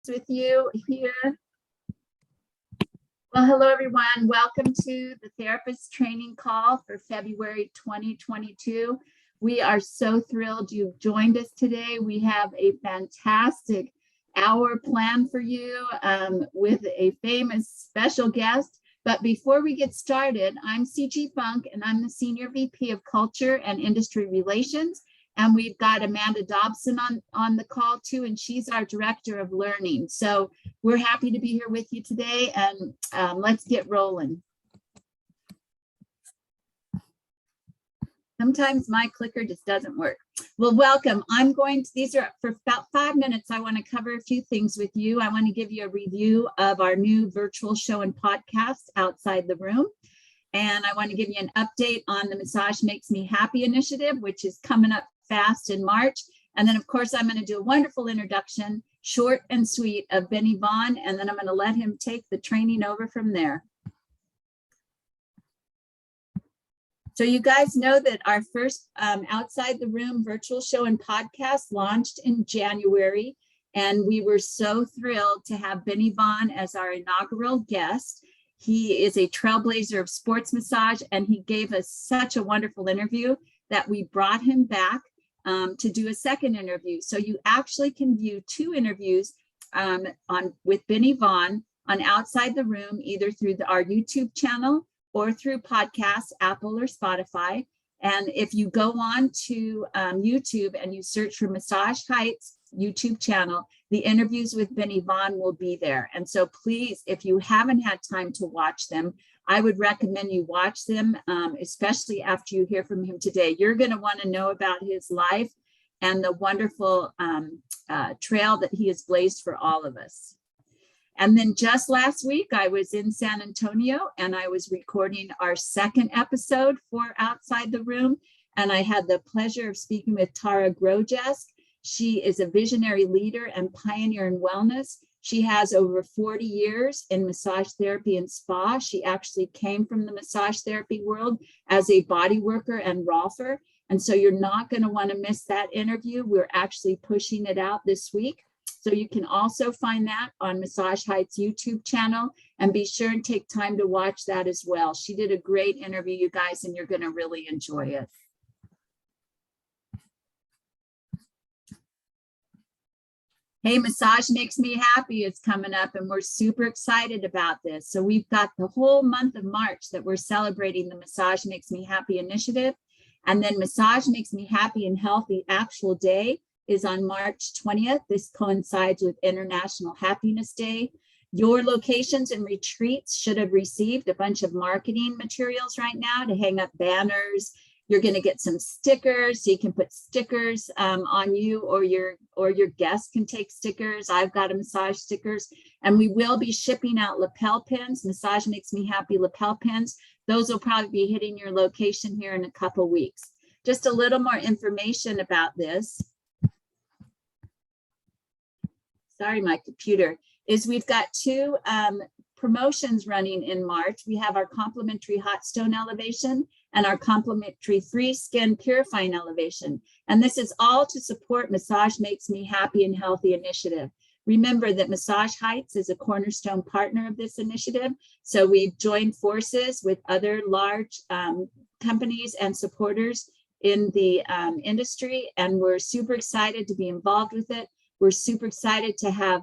with you here. Well, hello everyone. Welcome to the therapist training call for February 2022. We are so thrilled you've joined us today. We have a fantastic hour planned for you with a famous special guest. But before we get started, I'm CG Funk and I'm the Senior VP of Culture and Industry Relations. And we've got Amanda Dobson on the call too, and she's our Director of Learning. So we're happy to be here with you today, and let's get rolling. Sometimes my clicker just doesn't work. Well, welcome. These are for about 5 minutes. I want to cover a few things with you. I want to give you a review of our new virtual show and podcast, Outside the Room. And I want to give you an update on the Massage Makes Me Happy initiative, which is coming up fast in March. And then, of course, I'm going to do a wonderful introduction, short and sweet, of Benny Vaughn, and then I'm going to let him take the training over from there. So you guys know that our first Outside the Room virtual show and podcast launched in January, and we were so thrilled to have Benny Vaughn as our inaugural guest. He is a trailblazer of sports massage, and he gave us such a wonderful interview that we brought him back to do a second interview. So you actually can view 2 interviews with Benny Vaughn on Outside the Room, either through our YouTube channel or through podcasts, Apple or Spotify. And if you go on to YouTube and you search for Massage Heights YouTube channel, the interviews with Benny Vaughn will be there. And so please, if you haven't had time to watch them, I would recommend you watch them, especially after you hear from him today. You're going to want to know about his life and the wonderful trail that he has blazed for all of us. And then just last week, I was in San Antonio and I was recording our second episode for Outside the Room. And I had the pleasure of speaking with Tara Grojesk. She is a visionary leader and pioneer in wellness. She has over 40 years in massage therapy and spa. She actually came from the massage therapy world as a body worker and rolfer. And so you're not going to want to miss that interview. We're actually pushing it out this week. So you can also find that on Massage Heights YouTube channel, and be sure and take time to watch that as well. She did a great interview, you guys, and you're going to really enjoy it. Hey, Massage Makes Me Happy is coming up, and we're super excited about this. So we've got the whole month of March that we're celebrating the Massage Makes Me Happy initiative. And then Massage Makes Me Happy and Healthy actual day is on March 20th. This coincides with International Happiness Day. Your locations and retreats should have received a bunch of marketing materials right now to hang up banners. You're going to get some stickers, so you can put stickers on you, or your guests can take stickers. I've got a massage stickers, and we will be shipping out lapel pins, Massage Makes Me Happy lapel pins. Those will probably be hitting your location here in a couple weeks. Just a little more information about this. Sorry, my computer, is we've got 2 promotions running in March. We have our complimentary hot stone elevation and our complimentary free skin purifying elevation. And this is all to support Massage Makes Me Happy and Healthy initiative. Remember that Massage Heights is a cornerstone partner of this initiative. So we've joined forces with other large companies and supporters in the industry, and we're super excited to be involved with it. We're super excited to have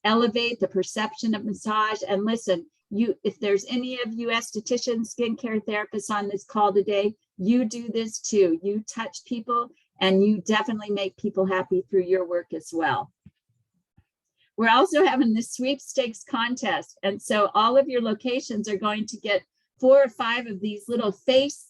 elevate the perception of massage. And listen, if there's any of you estheticians, skincare therapists on this call today, you do this too. You touch people and you definitely make people happy through your work as well. We're also having the sweepstakes contest. And so all of your locations are going to get 4 or 5 of these little face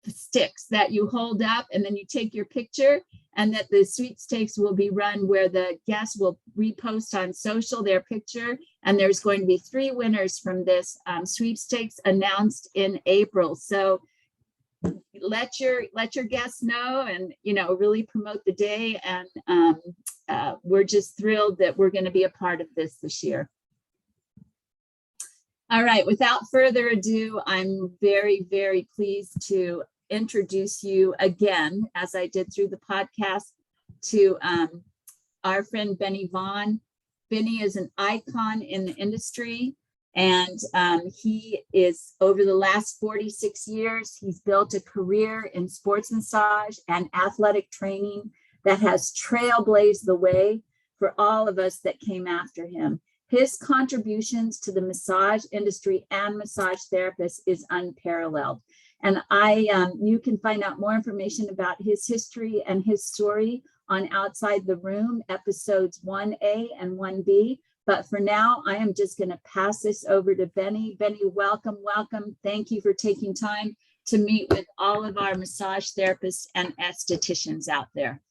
sticks that you hold up, and then you take your picture, and that the sweepstakes will be run where the guests will repost on social their picture, and there's going to be 3 winners from this sweepstakes announced in April. So let your guests know, and really promote the day, and we're just thrilled that we're going to be a part of this year. All right, without further ado, I'm very, very pleased to introduce you again, as I did through the podcast, to our friend Benny Vaughn. Benny is an icon in the industry. And he is, over the last 46 years, he's built a career in sports massage and athletic training that has trailblazed the way for all of us that came after him. His contributions to the massage industry and massage therapists is unparalleled. And you can find out more information about his history and his story on Outside the Room, episodes 1A and 1B. But for now, I am just going to pass this over to Benny. Benny, welcome, welcome. Thank you for taking time to meet with all of our massage therapists and estheticians out there.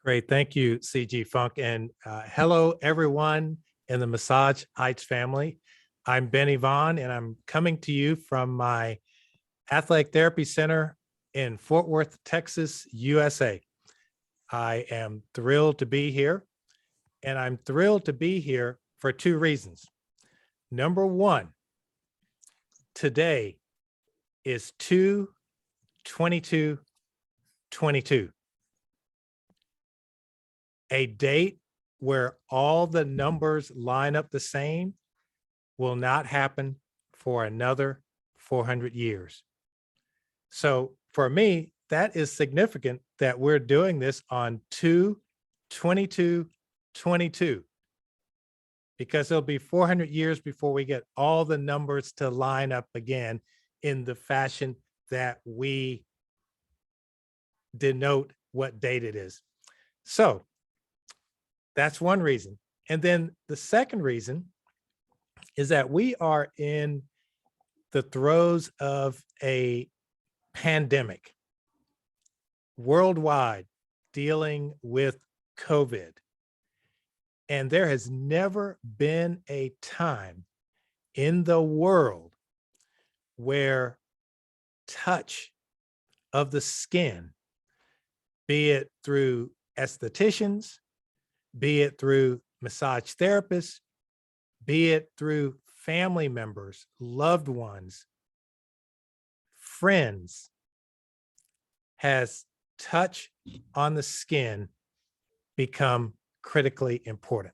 Great. Thank you, CG Funk. And hello, everyone in the Massage Heights family. I'm Benny Vaughn, and I'm coming to you from my Athletic Therapy Center in Fort Worth, Texas, USA. I am thrilled to be here, and I'm thrilled to be here for two reasons. Number one, today is 2/22/22, a date where all the numbers line up the same will not happen for another 400 years. So for me, that is significant that we're doing this on 2/22/22, because it'll be 400 years before we get all the numbers to line up again in the fashion that we denote what date it is. So that's one reason. And then the second reason is that we are in the throes of a pandemic worldwide dealing with COVID. And there has never been a time in the world where touch of the skin, be it through estheticians, be it through massage therapists, be it through family members, loved ones, friends, has touch on the skin become critically important.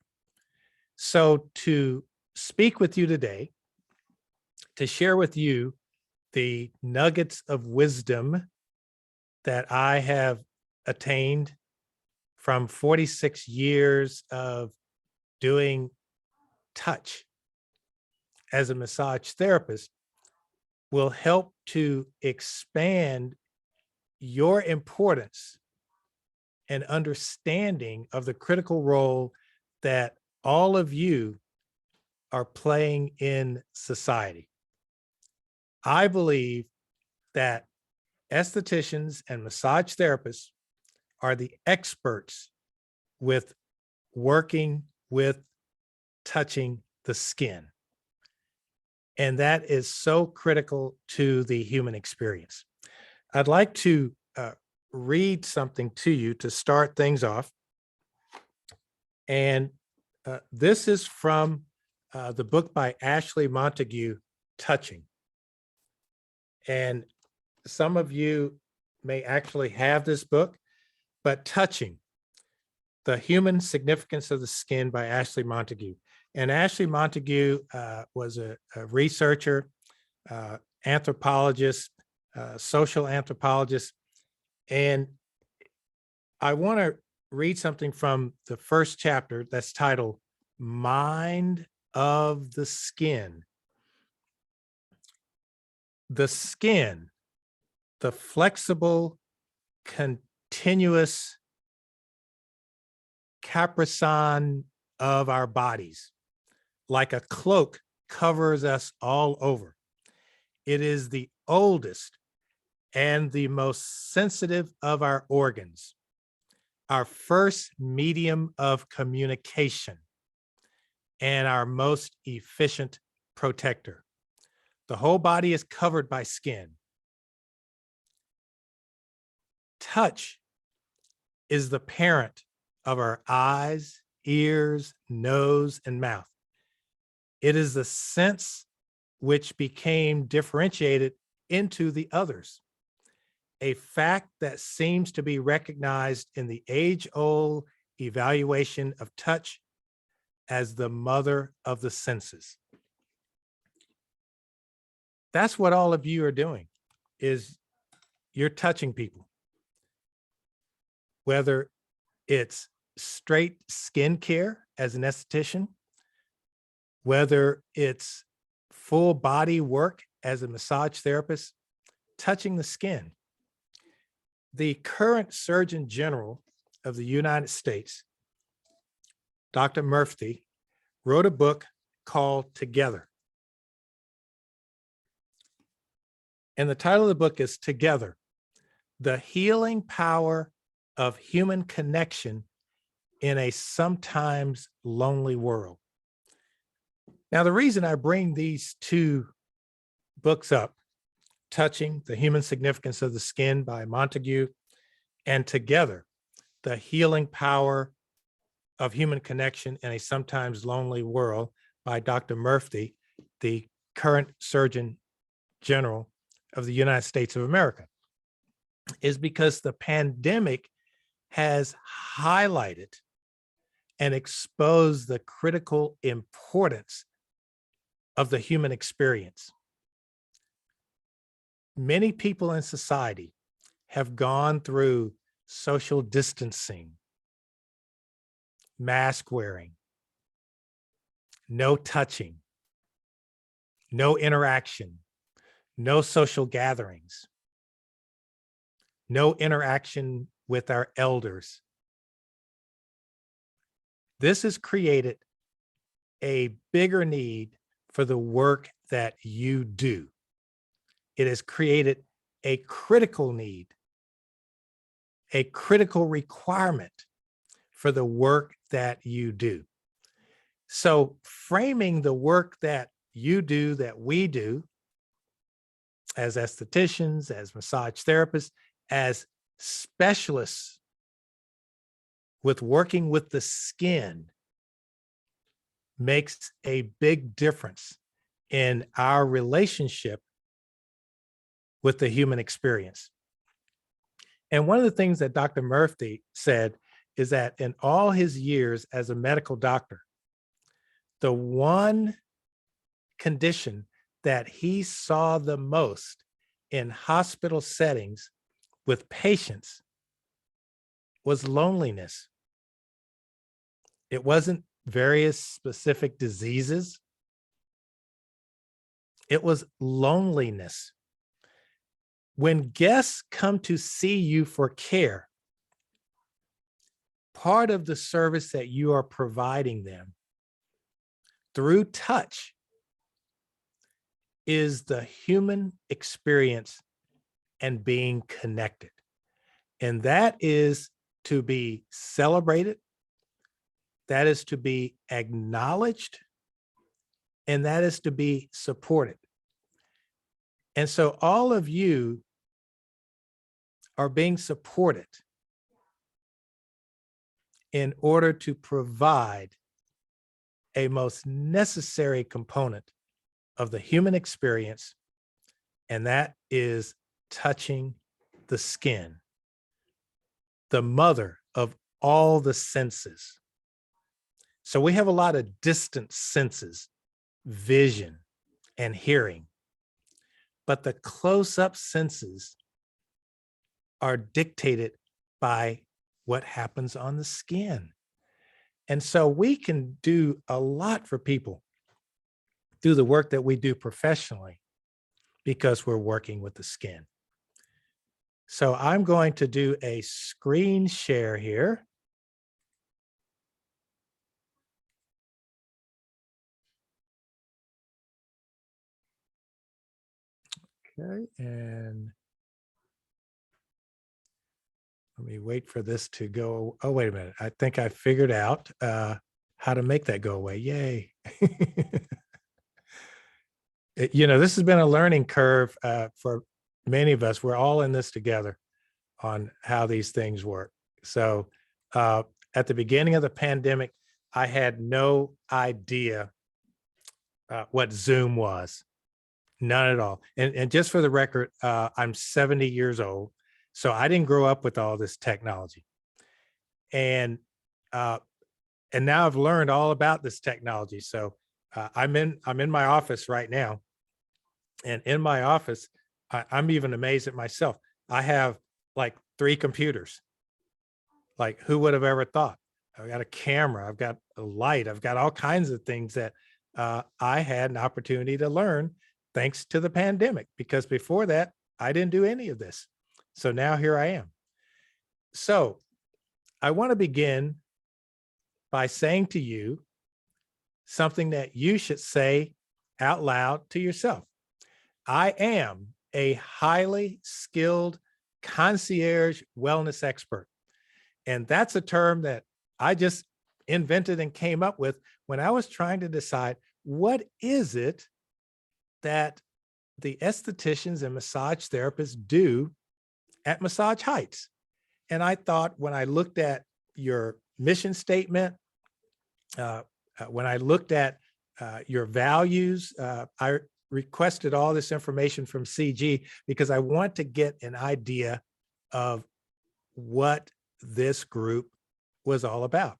So to speak with you today, to share with you the nuggets of wisdom that I have attained from 46 years of doing touch as a massage therapist, will help to expand your importance and understanding of the critical role that all of you are playing in society. I believe that estheticians and massage therapists are the experts with working with touching the skin. And that is so critical to the human experience. I'd like to read something to you to start things off. And this is from the book by Ashley Montague, Touching. And some of you may actually have this book, but Touching, The Human Significance of the Skin by Ashley Montague. And Ashley Montague was a researcher, anthropologist, social anthropologist. And I want to read something from the first chapter that's titled Mind of the Skin. The skin, the flexible, continuous caparison of our bodies, like a cloak, covers us all over. It is the oldest and the most sensitive of our organs, our first medium of communication, and our most efficient protector. The whole body is covered by skin. Touch is the parent of our eyes, ears, nose, and mouth. It is the sense which became differentiated into the others, a fact that seems to be recognized in the age-old evaluation of touch as the mother of the senses. That's what all of you are doing, is you're touching people. Whether it's straight skin care as an esthetician, whether it's full body work as a massage therapist, touching the skin. The current Surgeon General of the United States, Dr. Murphy, wrote a book called Together. And the title of the book is Together, the Healing Power of Human Connection in a Sometimes Lonely World. Now, the reason I bring these two books up, Touching the Human Significance of the Skin by Montague, and Together, the Healing Power of Human Connection in a Sometimes Lonely World by Dr. Murphy, the current Surgeon General of the United States of America, is because the pandemic has highlighted and exposed the critical importance of the human experience. Many people in society have gone through social distancing, mask wearing, no touching, no interaction, no social gatherings, no interaction with our elders. This has created a bigger need for the work that you do. It has created a critical need, a critical requirement for the work that you do. So framing the work that you do, that we do as estheticians, as massage therapists, as specialists with working with the skin makes a big difference in our relationship with the human experience. And one of the things that Dr. Murphy said is that in all his years as a medical doctor, the one condition that he saw the most in hospital settings with patients was loneliness. It wasn't various specific diseases. It was loneliness. When guests come to see you for care, part of the service that you are providing them through touch is the human experience and being connected. And that is to be celebrated, that is to be acknowledged, and that is to be supported. And so all of you are being supported in order to provide a most necessary component of the human experience, and that is touching the skin, the mother of all the senses. So we have a lot of distant senses, vision and hearing, but the close-up senses are dictated by what happens on the skin. And so we can do a lot for people through the work that we do professionally because we're working with the skin. So I'm going to do a screen share here. Okay, and let me wait for this to go. Oh, wait a minute. I think I figured out how to make that go away. Yay. This has been a learning curve for many of us. We're all in this together on how these things work. So at the beginning of the pandemic, I had no idea what Zoom was. None at all. And just for the record, I'm 70 years old. So I didn't grow up with all this technology. And And now I've learned all about this technology. So I'm in my office right now, and in my office, I'm even amazed at myself. I have like 3 computers. Like, who would have ever thought? I've got a camera, I've got a light, I've got all kinds of things that I had an opportunity to learn thanks to the pandemic, because before that, I didn't do any of this. So now here I am. So I want to begin by saying to you something that you should say out loud to yourself. I am a highly skilled concierge wellness expert. And that's a term that I just invented and came up with when I was trying to decide, what is it that the estheticians and massage therapists do at Massage Heights? And I thought, when I looked at your mission statement, when I looked at your values, I requested all this information from CG because I want to get an idea of what this group was all about.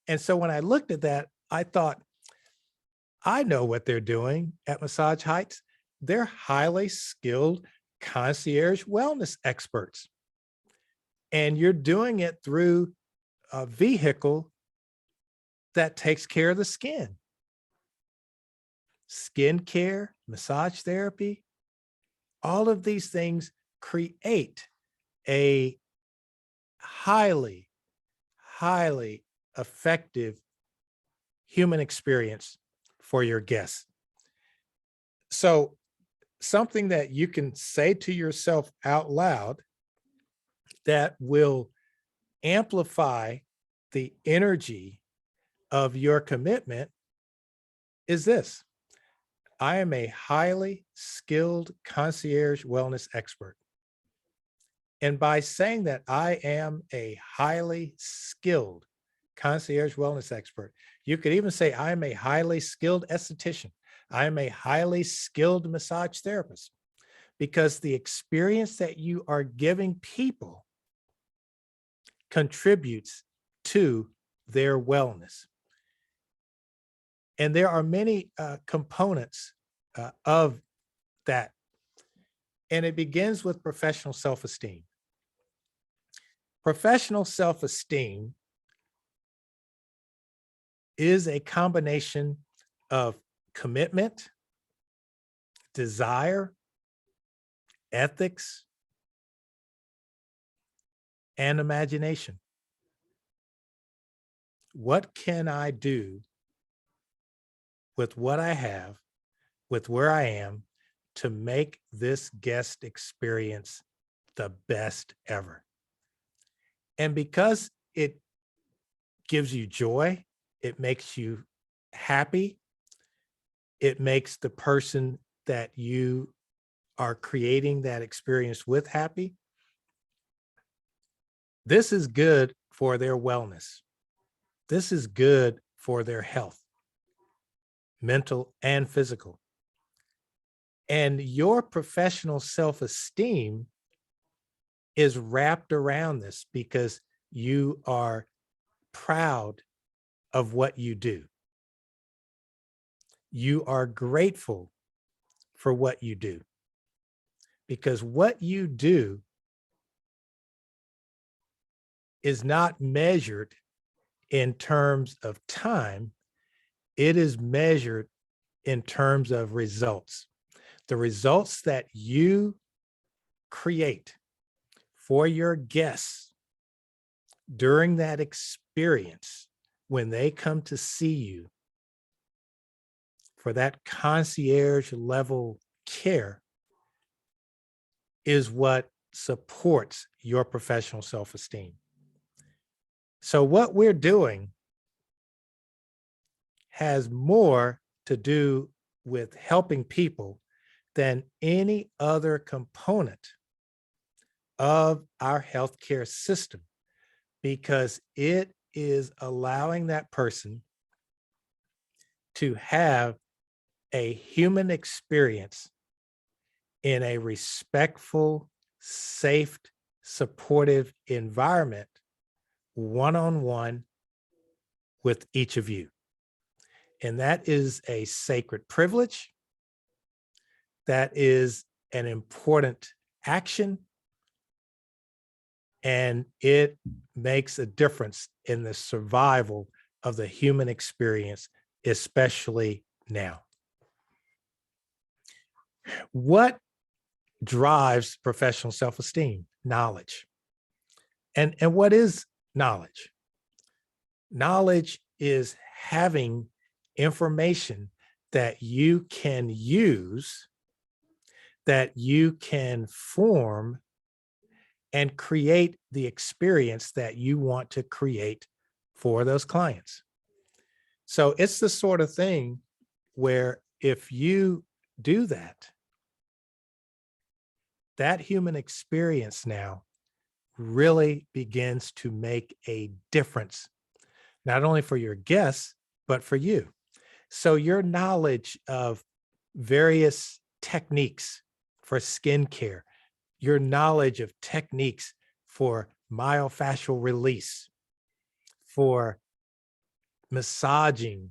And so when I looked at that, I thought, I know what they're doing at Massage Heights. They're highly skilled concierge wellness experts. And you're doing it through a vehicle that takes care of the skin. Skin care, massage therapy, all of these things create a highly, highly effective human experience for your guests. So something that you can say to yourself out loud that will amplify the energy of your commitment is this: I am a highly skilled concierge wellness expert. And by saying that I am a highly skilled concierge wellness expert, you could even say I am a highly skilled esthetician. I am a highly skilled massage therapist, because the experience that you are giving people contributes to their wellness. And there are many components of that. And it begins with professional self-esteem. Professional self-esteem is a combination of commitment, desire, ethics, and imagination. What can I do with what I have, with where I am, to make this guest experience the best ever? And because it gives you joy, it makes you happy, it makes the person that you are creating that experience with happy, this is good for their wellness. This is good for their health, mental and physical. And your professional self-esteem is wrapped around this because you are proud of what you do. You are grateful for what you do, because what you do is not measured in terms of time. It is measured in terms of results. The results that you create for your guests during that experience, when they come to see you for that concierge level care, is what supports your professional self-esteem. So what we're doing has more to do with helping people than any other component of our healthcare system, because it is allowing that person to have a human experience in a respectful, safe, supportive environment, one-on-one, with each of you. And that is a sacred privilege. That is an important action. And it makes a difference in the survival of the human experience, especially now. What drives professional self-esteem? Knowledge. And what is knowledge? Knowledge is having information that you can use, that you can form and create the experience that you want to create for those clients. So it's the sort of thing where if you do that, that human experience now really begins to make a difference, not only for your guests, but for you. So your knowledge of various techniques for skincare, your knowledge of techniques for myofascial release, for massaging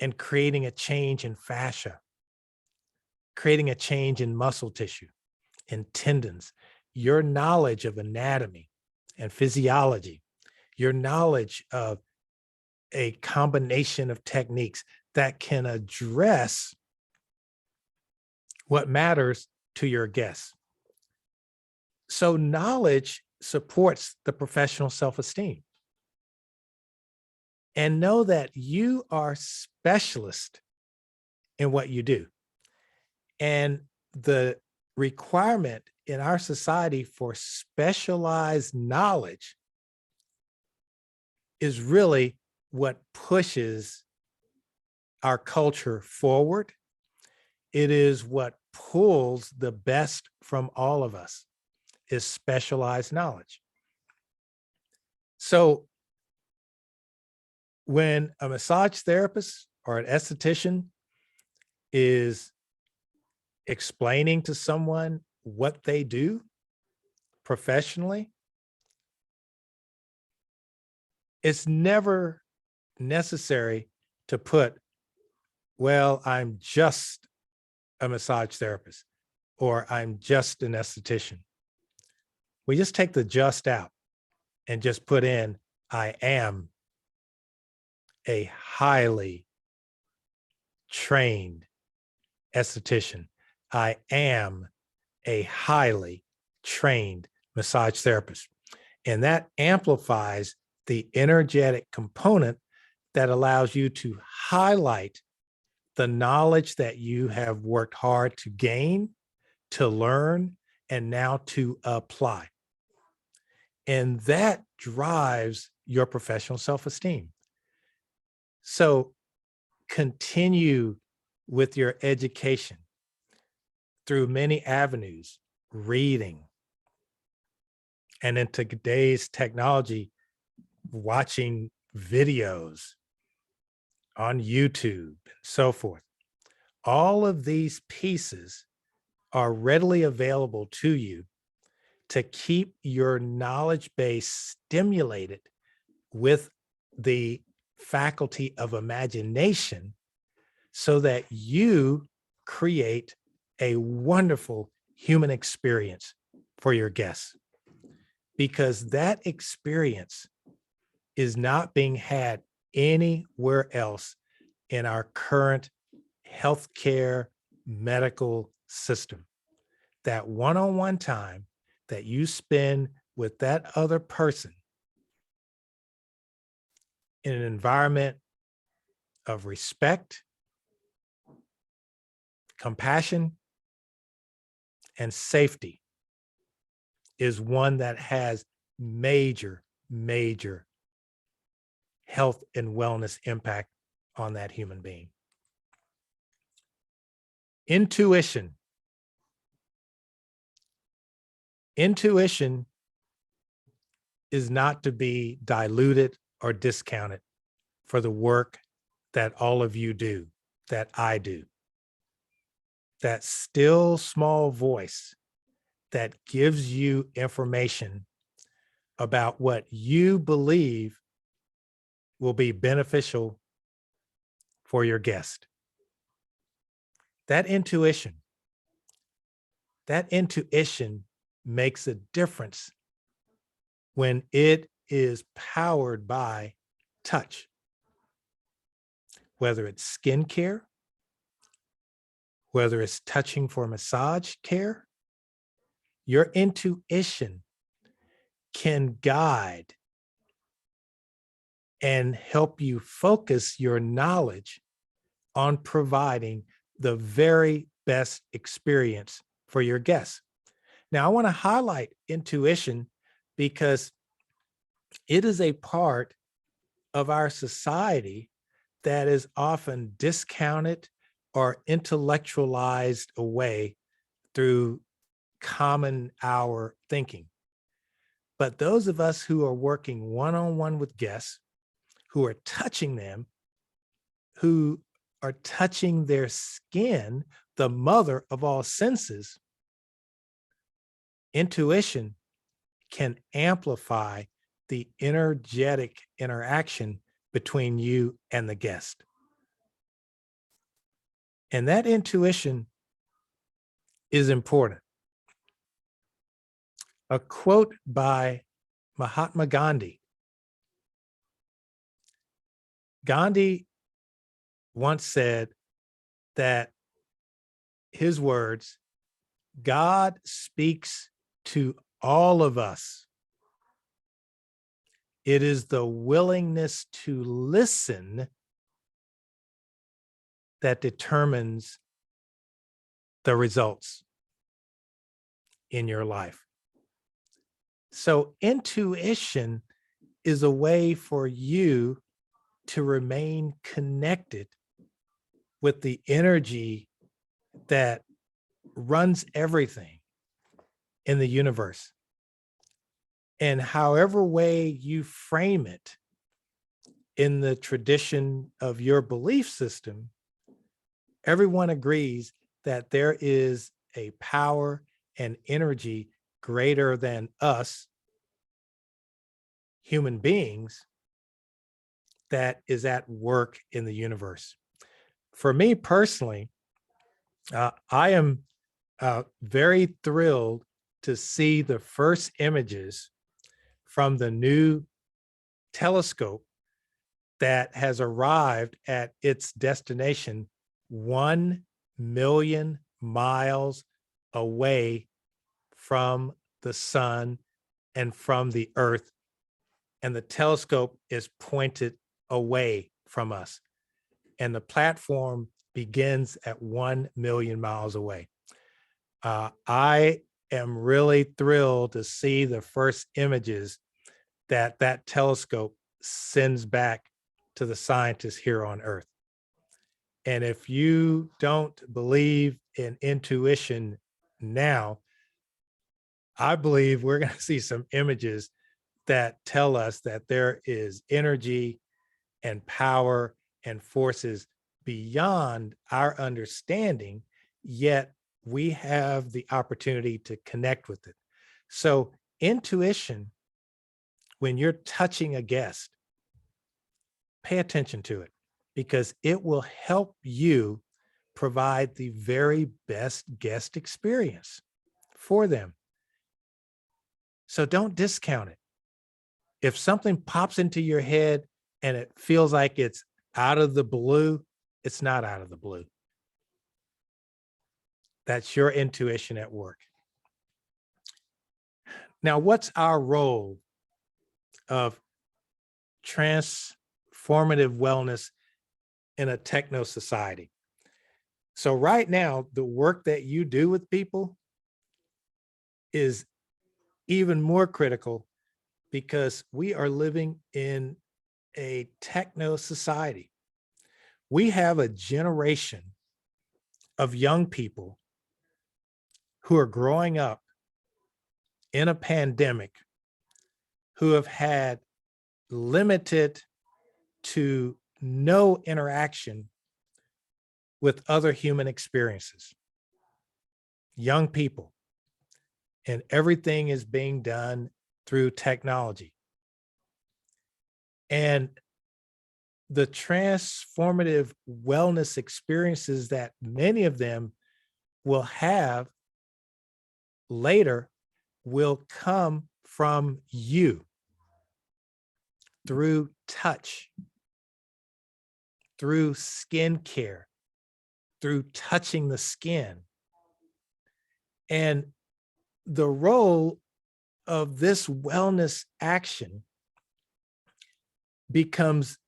and creating a change in fascia, creating a change in muscle tissue, in tendons, your knowledge of anatomy and physiology, your knowledge of a combination of techniques that can address what matters to your guests. So knowledge supports the professional self-esteem. And know that you are specialist in what you do. And the requirement in our society for specialized knowledge is really what pushes our culture forward. It is what pulls the best from all of us, is specialized knowledge. So when a massage therapist or an esthetician is explaining to someone what they do professionally, it's never necessary to put, well, I'm just a massage therapist or I'm just an esthetician. We just take the just out and just put in, I am a highly trained esthetician. I am a highly trained massage therapist. And that amplifies the energetic component that allows you to highlight the knowledge that you have worked hard to gain, to learn, and now to apply. And that drives your professional self-esteem. So continue with your education through many avenues, reading, and in today's technology, watching videos on YouTube and so forth. All of these pieces are readily available to you to keep your knowledge base stimulated with the faculty of imagination so that you create a wonderful human experience for your guests. Because that experience is not being had anywhere else in our current healthcare medical system. That one-on-one time that you spend with that other person in an environment of respect, compassion, and safety is one that has major, major health and wellness impact on that human being. Intuition. Intuition is not to be diluted or discounted for the work that all of you do, that I do. That still small voice that gives you information about what you believe will be beneficial for your guest. That intuition makes a difference when it is powered by touch, whether it's skincare, whether it's touching for massage care. Your intuition can guide and help you focus your knowledge on providing the very best experience for your guests. Now, I want to highlight intuition because it is a part of our society that is often discounted or intellectualized away through common hour thinking. But those of us who are working one-on-one with guests, who are touching them, who are touching their skin, the mother of all senses, intuition can amplify the energetic interaction between you and the guest. And that intuition is important. A quote by Mahatma Gandhi. Gandhi once said that his words, God speaks to all of us. It is the willingness to listen that determines the results in your life. So intuition is a way for you to remain connected with the energy that runs everything in the universe. And however way you frame it in the tradition of your belief system, everyone agrees that there is a power and energy greater than us human beings that is at work in the universe. For me personally, I am very thrilled to see the first images from the new telescope that has arrived at its destination 1 million miles away from the sun and from the earth. And the telescope is pointed away from us. And the platform begins at 1 million miles away. I am really thrilled to see the first images that that telescope sends back to the scientists here on Earth. And if you don't believe in intuition now, I believe we're going to see some images that tell us that there is energy and power and forces beyond our understanding, yet we have the opportunity to connect with it. So intuition, when you're touching a guest, pay attention to it because it will help you provide the very best guest experience for them. So don't discount it. If something pops into your head and it feels like it's out of the blue, it's not out of the blue. That's your intuition at work. Now, what's our role of transformative wellness in a techno society? So right now, the work that you do with people is even more critical because we are living in a techno society. We have a generation of young people who are growing up in a pandemic who have had limited to no interaction with other human experiences. Young people, and everything is being done through technology. And the transformative wellness experiences that many of them will have later will come from you through touch, through skin care, through touching the skin. And the role of this wellness action becomes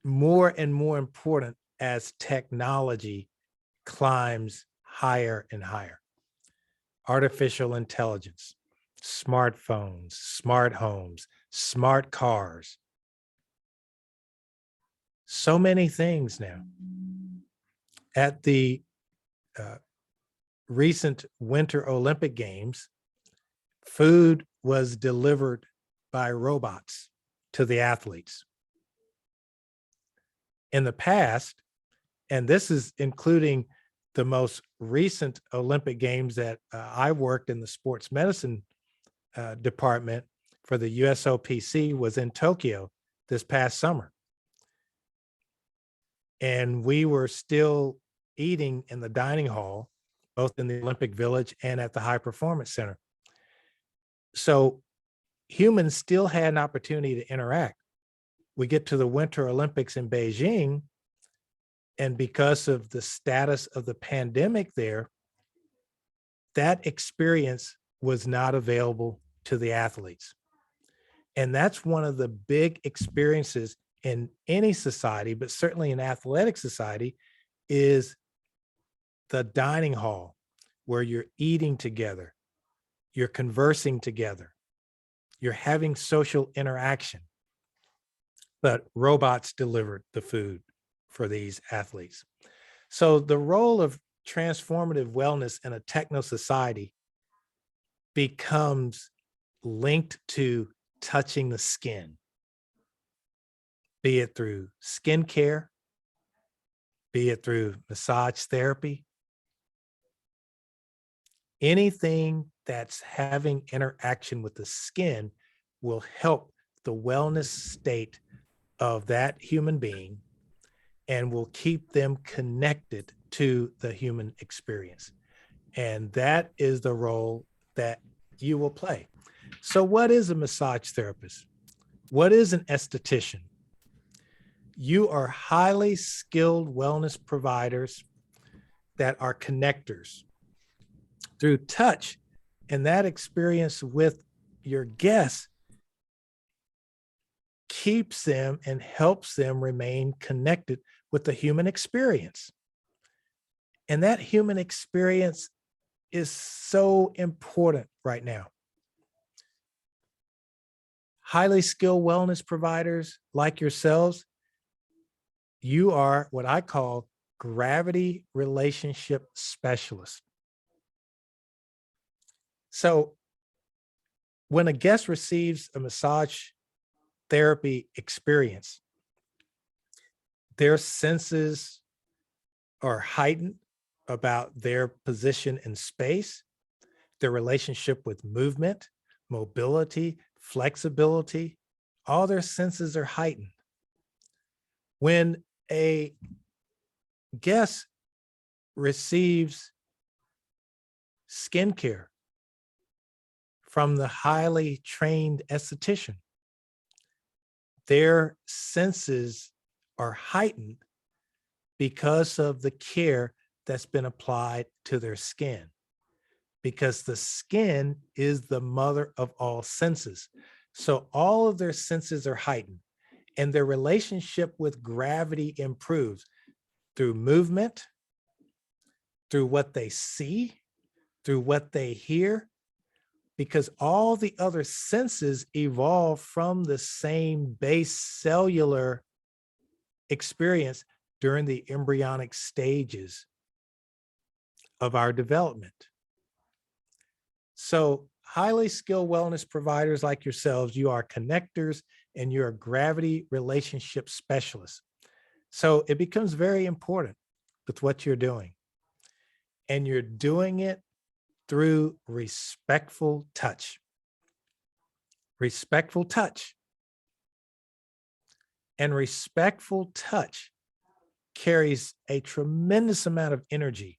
more and more important as technology climbs higher and higher. Artificial intelligence, smartphones, smart homes, smart cars. So many things now. At the recent Winter Olympic Games, food was delivered by robots to the athletes. In the past, and this is including the most recent Olympic Games that I worked in the sports medicine department for the USOPC, was in Tokyo this past summer. And we were still eating in the dining hall, both in the Olympic Village and at the High Performance Center. So humans still had an opportunity to interact. We get to the Winter Olympics in Beijing, and because of the status of the pandemic there, that experience was not available to the athletes. And that's one of the big experiences in any society, but certainly in athletic society, is the dining hall where you're eating together, you're conversing together, you're having social interaction. But robots delivered the food for these athletes. So the role of transformative wellness in a techno society becomes linked to touching the skin, be it through skin care, be it through massage therapy, anything that's having interaction with the skin will help the wellness state of that human being and will keep them connected to the human experience. And that is the role that you will play. So what is a massage therapist? What is an esthetician? You are highly skilled wellness providers that are connectors through touch, and that experience with your guests keeps them and helps them remain connected with the human experience. And that human experience is so important right now. Highly skilled wellness providers like yourselves, you are what I call gravity relationship specialists. So when a guest receives a massage therapy experience, their senses are heightened about their position in space, their relationship with movement, mobility, flexibility. All their senses are heightened. When a guest receives skincare from the highly trained esthetician, their senses are heightened because of the care that's been applied to their skin, because the skin is the mother of all senses. So all of their senses are heightened, and their relationship with gravity improves through movement, through what they see, through what they hear, because all the other senses evolve from the same base cellular experience during the embryonic stages of our development. So highly skilled wellness providers like yourselves, you are connectors and you're gravity relationship specialists. So it becomes very important with what you're doing. And you're doing it through respectful touch. Respectful touch. And respectful touch carries a tremendous amount of energy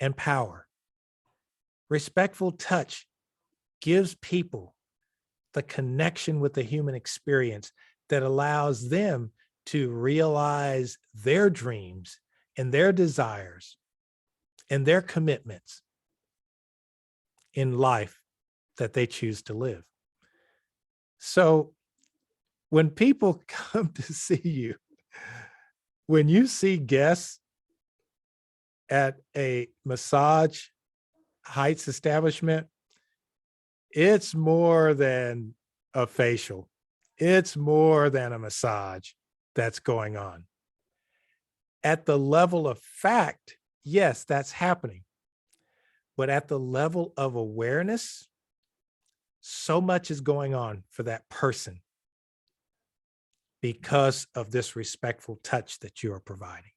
and power. Respectful touch gives people the connection with the human experience that allows them to realize their dreams and their desires and their commitments in life that they choose to live. So when people come to see you, when you see guests at a massage Heights establishment, it's more than a facial. It's more than a massage that's going on. At the level of fact, yes, that's happening. But at the level of awareness, so much is going on for that person because of this respectful touch that you are providing.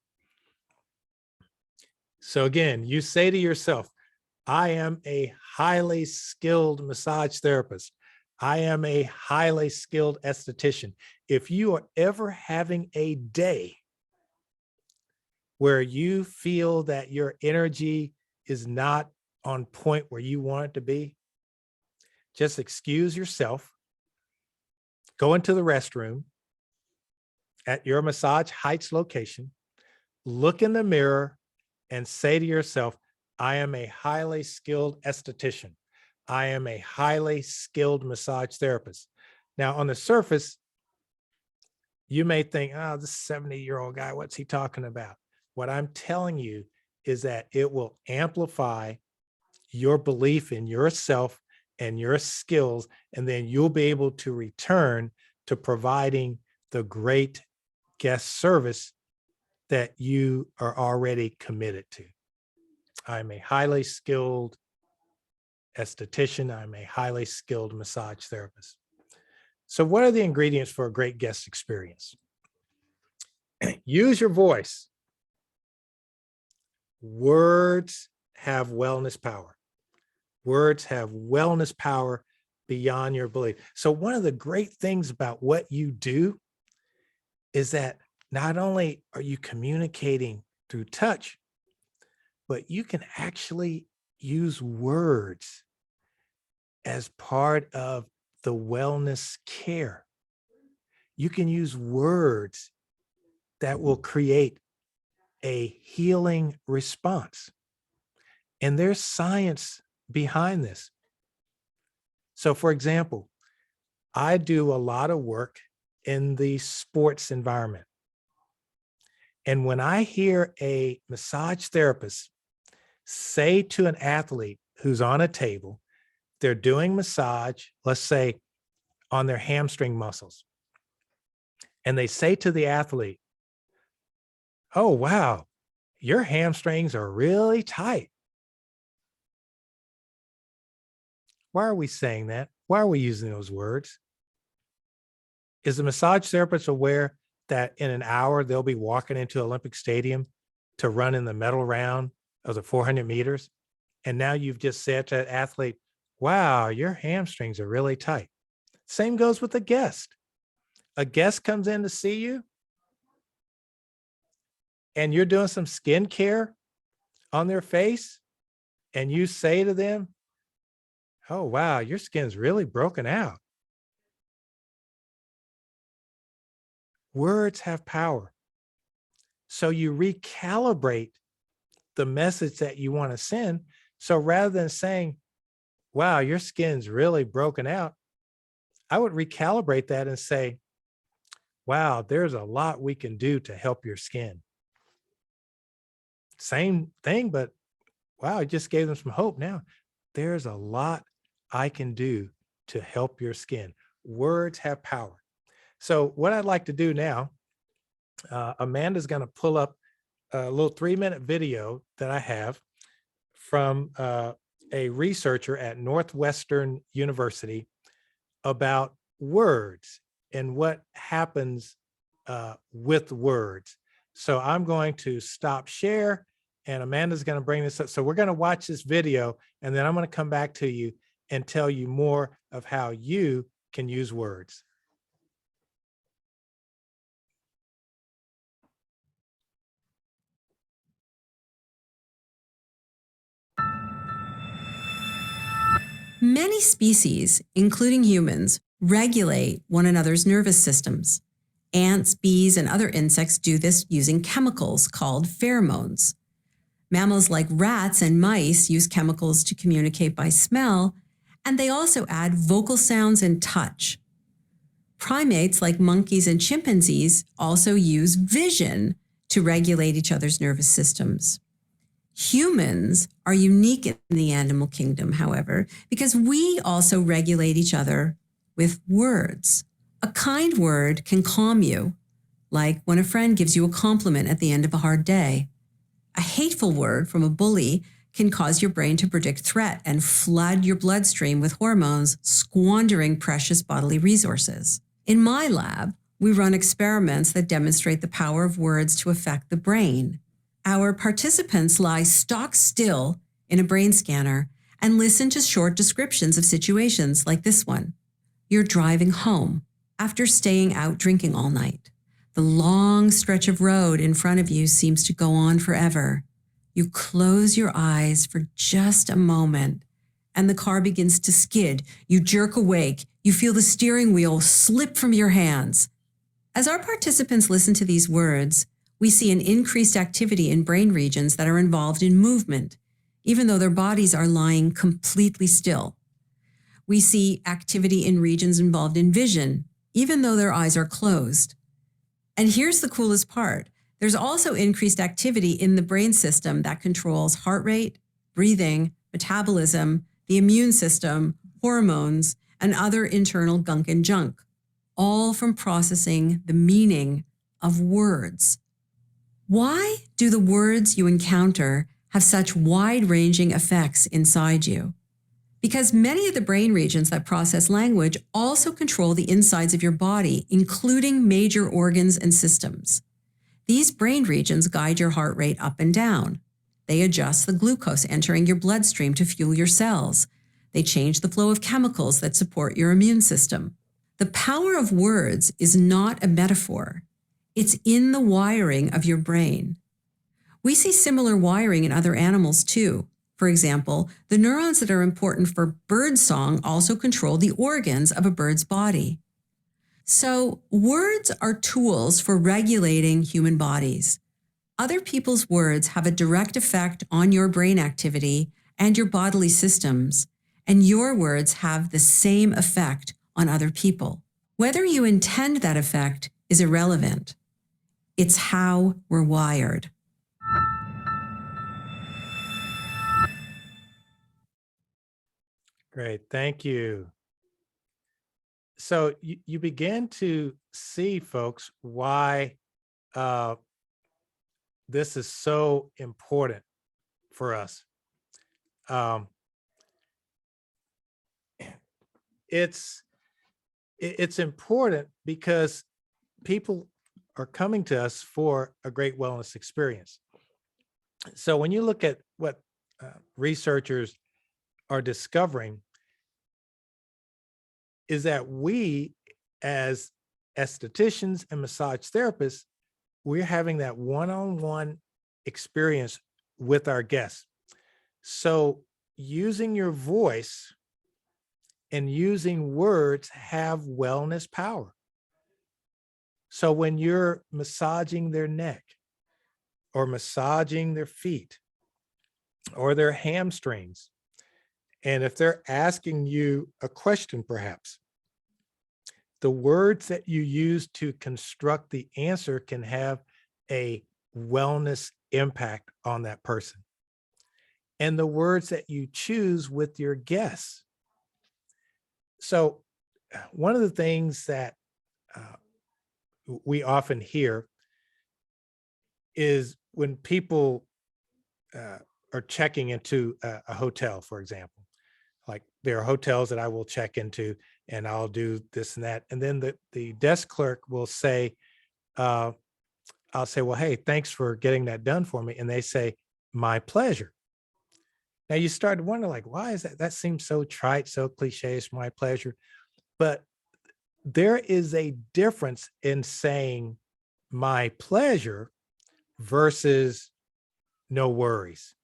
So again, you say to yourself, I am a highly skilled massage therapist. I am a highly skilled esthetician. If you are ever having a day where you feel that your energy is not on point where you want it to be, just excuse yourself, go into the restroom at your Massage Heights location, look in the mirror and say to yourself, I am a highly skilled esthetician. I am a highly skilled massage therapist. Now, on the surface, you may think, oh, this 70-year-old guy, what's he talking about? What I'm telling you is that it will amplify your belief in yourself and your skills, and then you'll be able to return to providing the great guest service that you are already committed to. I'm a highly skilled esthetician. I'm a highly skilled massage therapist. So what are the ingredients for a great guest experience? Use your voice. Words have wellness power. Words have wellness power beyond your belief. So one of the great things about what you do is that not only are you communicating through touch, but you can actually use words as part of the wellness care. You can use words that will create a healing response. And there's science behind this. So for example, I do a lot of work in the sports environment. And when I hear a massage therapist say to an athlete who's on a table, they're doing massage, let's say on their hamstring muscles, and they say to the athlete, oh, wow, your hamstrings are really tight. Why are we saying that? Why are we using those words? Is the massage therapist aware that in an hour they'll be walking into Olympic Stadium to run in the medal round of the 400 meters? And now you've just said to that athlete, wow, your hamstrings are really tight. Same goes with a guest. A guest comes in to see you and you're doing some skincare on their face and you say to them, oh, wow, your skin's really broken out. Words have power. So you recalibrate the message that you want to send. So rather than saying, wow, your skin's really broken out, I would recalibrate that and say, wow, there's a lot we can do to help your skin. Same thing, but wow, I just gave them some hope. Now there's a lot I can do to help your skin. Words have power. So what I'd like to do now, Amanda's going to pull up a little 3-minute video that I have from a researcher at Northwestern University about words and what happens with words. So I'm going to stop share and Amanda's going to bring this up. So we're going to watch this video and then I'm going to come back to you and tell you more of how you can use words. Many species, including humans, regulate one another's nervous systems. Ants, bees, and other insects do this using chemicals called pheromones. Mammals like rats and mice use chemicals to communicate by smell, and they also add vocal sounds and touch. Primates like monkeys and chimpanzees also use vision to regulate each other's nervous systems. Humans are unique in the animal kingdom, however, because we also regulate each other with words. A kind word can calm you, like when a friend gives you a compliment at the end of a hard day. A hateful word from a bully can cause your brain to predict threat and flood your bloodstream with hormones, squandering precious bodily resources. In my lab, we run experiments that demonstrate the power of words to affect the brain. Our participants lie stock still in a brain scanner and listen to short descriptions of situations like this one. You're driving home after staying out drinking all night. The long stretch of road in front of you seems to go on forever. You close your eyes for just a moment, and the car begins to skid. You jerk awake. You feel the steering wheel slip from your hands. As our participants listen to these words, we see an increased activity in brain regions that are involved in movement, even though their bodies are lying completely still. We see activity in regions involved in vision, even though their eyes are closed. And here's the coolest part. There's also increased activity in the brain system that controls heart rate, breathing, metabolism, the immune system, hormones, and other internal gunk and junk, all from processing the meaning of words. Why do the words you encounter have such wide-ranging effects inside you? Because many of the brain regions that process language also control the insides of your body, including major organs and systems. These brain regions guide your heart rate up and down. They adjust the glucose entering your bloodstream to fuel your cells. They change the flow of chemicals that support your immune system. The power of words is not a metaphor. It's in the wiring of your brain. We see similar wiring in other animals too. For example, the neurons that are important for birdsong also control the organs of a bird's body. So words are tools for regulating human bodies. Other people's words have a direct effect on your brain activity and your bodily systems, and your words have the same effect on other people. Whether you intend that effect is irrelevant. It's how we're wired. Great, thank you. So you begin to see, folks, why this is so important for us. It's important because people are coming to us for a great wellness experience. So when you look at what researchers are discovering, is that we as estheticians and massage therapists, we're having that one-on-one experience with our guests. So using your voice and using words have wellness power. So when you're massaging their neck or massaging their feet or their hamstrings, and if they're asking you a question, perhaps, the words that you use to construct the answer can have a wellness impact on that person. And the words that you choose with your guests. So one of the things that we often hear is when people are checking into a hotel, for example. Like there are hotels that I will check into and I'll do this and that. And then the desk clerk will say, I'll say, well, hey, thanks for getting that done for me. And they say, my pleasure. Now you start to wonder, like, why is that? That seems so trite, so cliche, it's my pleasure. But there is a difference in saying my pleasure versus no worries.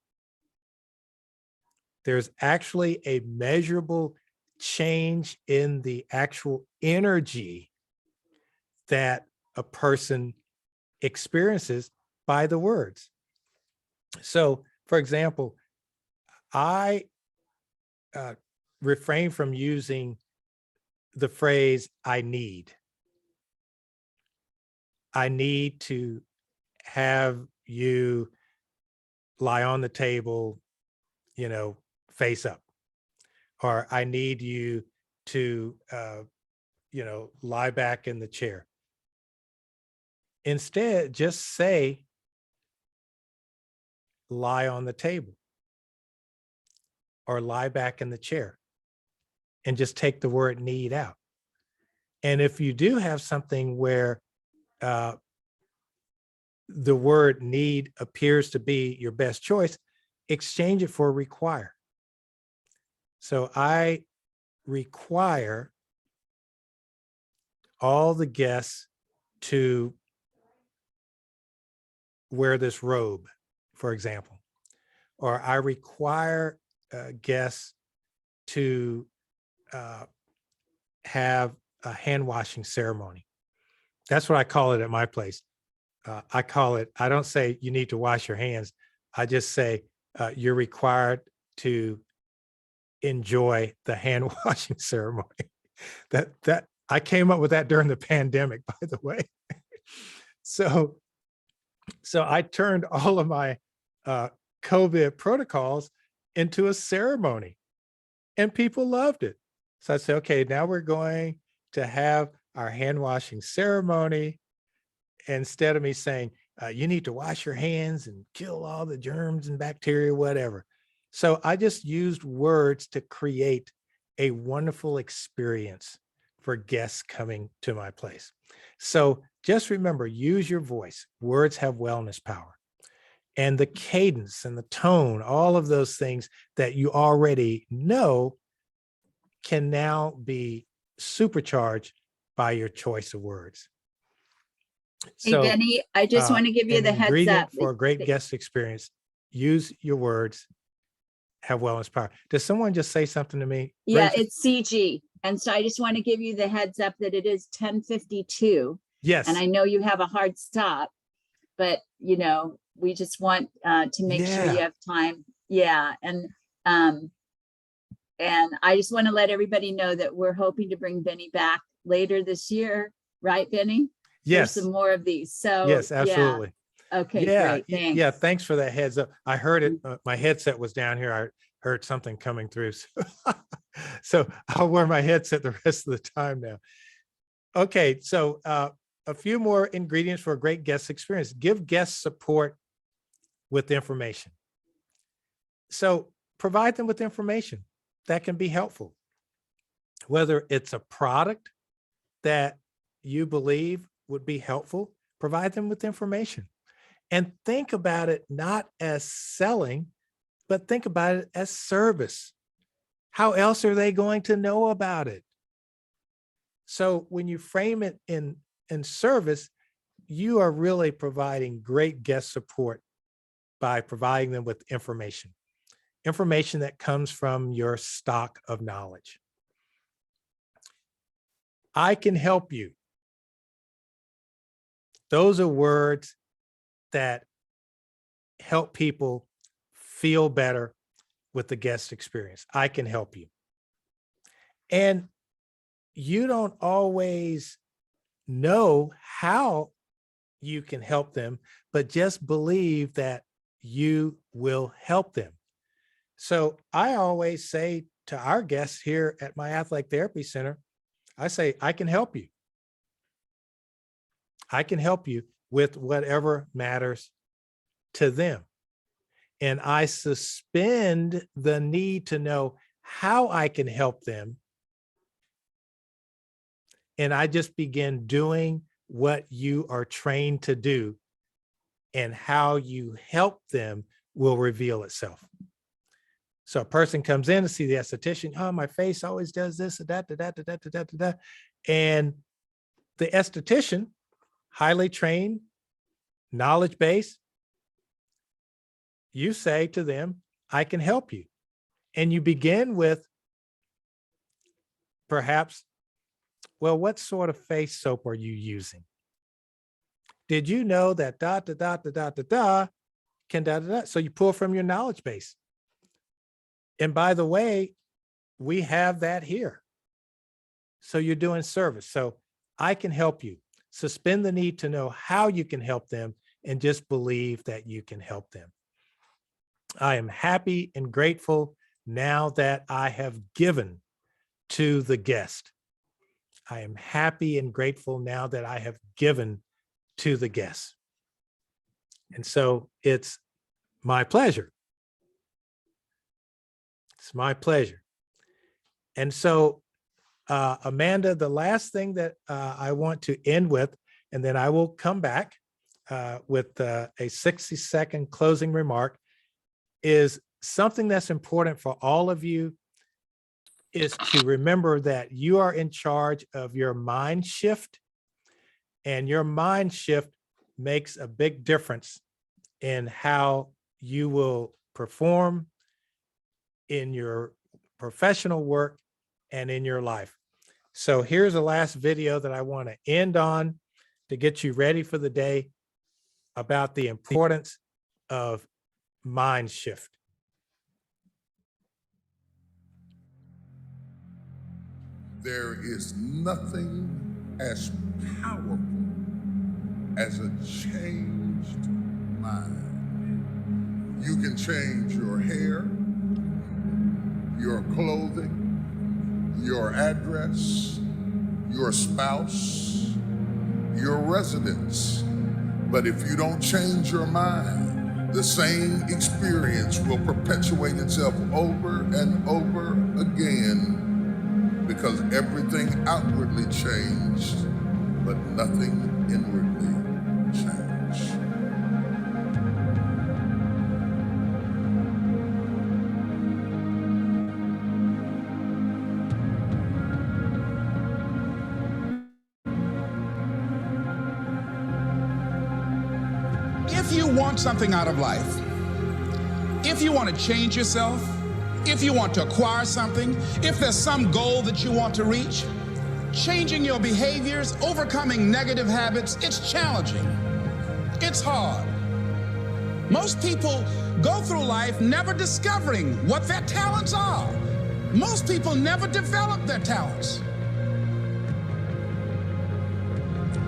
there's actually a measurable change in the actual energy that a person experiences by the words. So, for example, I refrain from using the phrase I need to have you lie on the table, face up, or I need you to, lie back in the chair. Instead, just say, lie on the table or lie back in the chair, and just take the word need out. And if you do have something where the word need appears to be your best choice, exchange it for require. So I require all the guests to wear this robe, for example, or I require guests to have a hand washing ceremony. That's what I call it at my place. I don't say you need to wash your hands. I just say you're required to enjoy the hand washing ceremony. That I came up with that during the pandemic, by the way. So I turned all of my COVID protocols into a ceremony, and people loved it. So I said, okay, now we're going to have our hand washing ceremony. Instead of me saying, you need to wash your hands and kill all the germs and bacteria, whatever. So I just used words to create a wonderful experience for guests coming to my place. So just remember, use your voice. Words have wellness power. And the cadence and the tone, all of those things that you already know can now be supercharged by your choice of words. Hey, So, Benny, I just want to give you an the heads ingredient up. for a great guest experience: use your words, have wellness power. Does someone just say something to me? Yeah, Rachel? it's CG. And so I just want to give you the heads up that it is 10:52. Yes. And I know you have a hard stop, but we just want to make sure you Yeah. have time. Yeah. And I just want to let everybody know that we're hoping to bring Benny back later this year, right, Benny? Yes. For some more of these. So Yes, absolutely. Yeah. Okay, Yeah. great. Thanks. Yeah. Thanks for that heads up. I heard it. My headset was down here. I heard something coming through. So I'll wear my headset the rest of the time now. Okay. So a few more ingredients for a great guest experience. Give guests support with information. So provide them with information that can be helpful, whether it's a product that you believe would be helpful, provide them with information. And think about it not as selling, but think about it as service. How else are they going to know about it? So when you frame it in service, you are really providing great guest support by providing them with information that comes from your stock of knowledge. I can help you. Those are words that help people feel better with the guest experience. I can help you. And you don't always know how you can help them, but just believe that you will help them. So I always say to our guests here at my Athletic Therapy Center, I say, I can help you. I can help you with whatever matters to them. And I suspend the need to know how I can help them. And I just begin doing what you are trained to do, and how you help them will reveal itself. So a person comes in to see the esthetician. Oh, my face always does this, that. And the esthetician, highly trained, knowledge base, you say to them, I can help you. And you begin with perhaps, well, what sort of face soap are you using? Did you know that da da da da da da da can da da da? So you pull from your knowledge base. And by the way, we have that here. So you're doing service. So I can help you. Suspend the need to know how you can help them and just believe that you can help them. I am happy and grateful now that I have given to the guest. I am happy and grateful now that I have given to the guest. And so it's my pleasure. It's my pleasure. And so, Amanda, the last thing that I want to end with, and then I will come back with a 60-second closing remark, is something that's important for all of you is to remember that you are in charge of your mind shift, and your mind shift makes a big difference in how you will perform in your professional work and in your life. So here's the last video that I want to end on to get you ready for the day about the importance of mind shift. There is nothing as powerful as a changed mind. You can change your hair, your clothing, your address, your spouse, your residence. But if you don't change your mind, the same experience will perpetuate itself over and over again, because everything outwardly changed, but nothing inwardly changed. If you want something out of life, if you want to change yourself, if you want to acquire something, if there's some goal that you want to reach, changing your behaviors, overcoming negative habits, it's challenging. It's hard. Most people go through life never discovering what their talents are. Most people never develop their talents.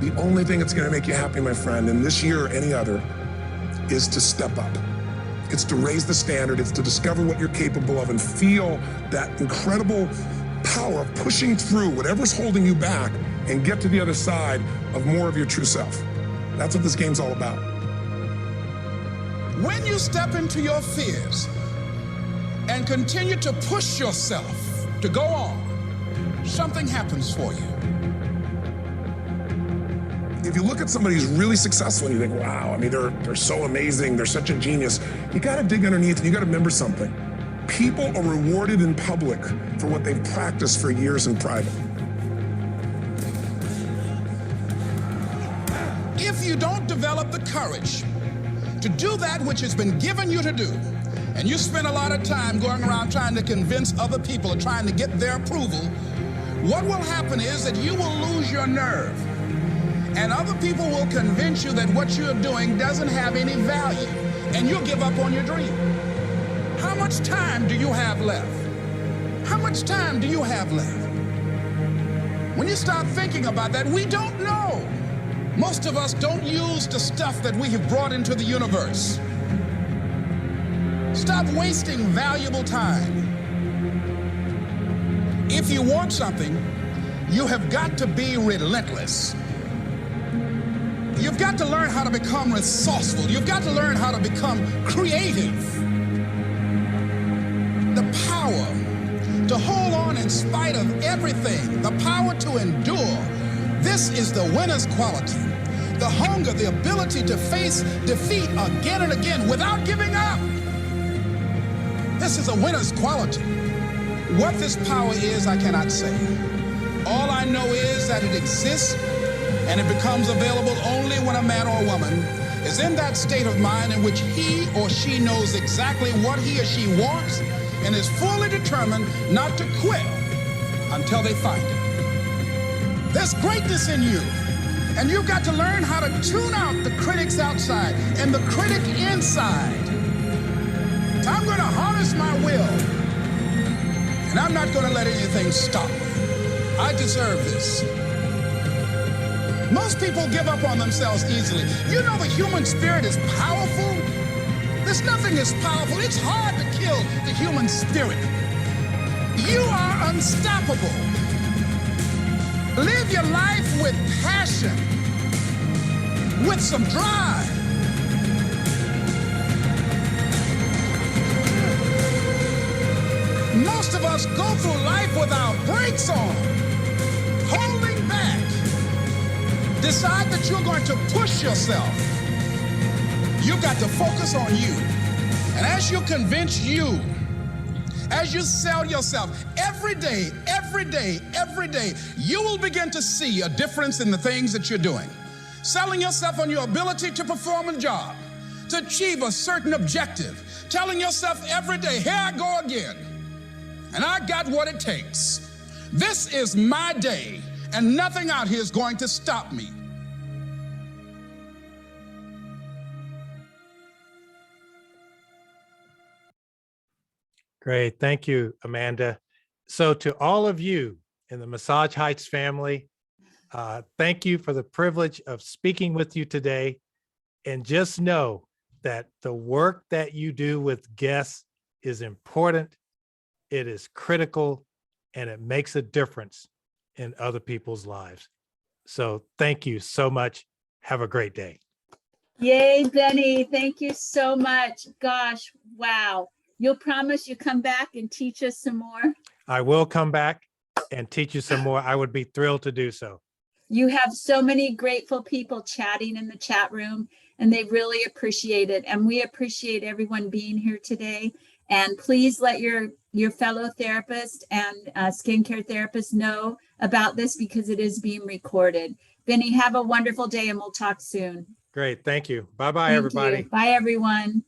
The only thing that's going to make you happy, my friend, in this year or any other, is to step up. It's to raise the standard. It's to discover what you're capable of and feel that incredible power of pushing through whatever's holding you back and get to the other side of more of your true self. That's what this game's all about. When you step into your fears and continue to push yourself to go on, something happens for you. If you look at somebody who's really successful and you think, wow, I mean, they're so amazing, they're such a genius, you gotta dig underneath and you gotta remember something. People are rewarded in public for what they've practiced for years in private. If you don't develop the courage to do that which has been given you to do, and you spend a lot of time going around trying to convince other people or trying to get their approval, what will happen is that you will lose your nerve. And other people will convince you that what you're doing doesn't have any value, and you'll give up on your dream. How much time do you have left? How much time do you have left? When you start thinking about that, we don't know. Most of us don't use the stuff that we have brought into the universe. Stop wasting valuable time. If you want something, you have got to be relentless. You've got to learn how to become resourceful. You've got to learn how to become creative. The power to hold on in spite of everything, the power to endure. This is the winner's quality. The hunger, the ability to face defeat again and again without giving up. This is a winner's quality. What this power is, I cannot say. All I know is that it exists, and it becomes available only when a man or a woman is in that state of mind in which he or she knows exactly what he or she wants and is fully determined not to quit until they find it. There's greatness in you, and you've got to learn how to tune out the critics outside and the critic inside. So I'm going to harness my will, and I'm not going to let anything stop me. I deserve this. Most people give up on themselves easily. You know the human spirit is powerful. There's nothing as powerful. It's hard to kill the human spirit. You are unstoppable. Live your life with passion, with some drive. Most of us go through life with our brakes on, holding back. Decide that you're going to push yourself. You've got to focus on you. And as you convince you, as you sell yourself every day, you will begin to see a difference in the things that you're doing. Selling yourself on your ability to perform a job, to achieve a certain objective. Telling yourself every day, here I go again. And I got what it takes. This is my day, and nothing out here is going to stop me. Great. Thank you, Amanda. So to all of you in the Massage Heights family, thank you for the privilege of speaking with you today. And just know that the work that you do with guests is important, it is critical, and it makes a difference in other people's lives. So thank you so much. Have a great day. Yay, Benny. Thank you so much. Gosh, wow. You'll promise you come back and teach us some more? I will come back and teach you some more. I would be thrilled to do so. You have so many grateful people chatting in the chat room, and they really appreciate it. And we appreciate everyone being here today. And please let your fellow therapist and skincare therapist know about this, because it is being recorded. Benny, have a wonderful day, and we'll talk soon. Great. Thank you. Bye-bye, Thank everybody. you. Bye, everyone.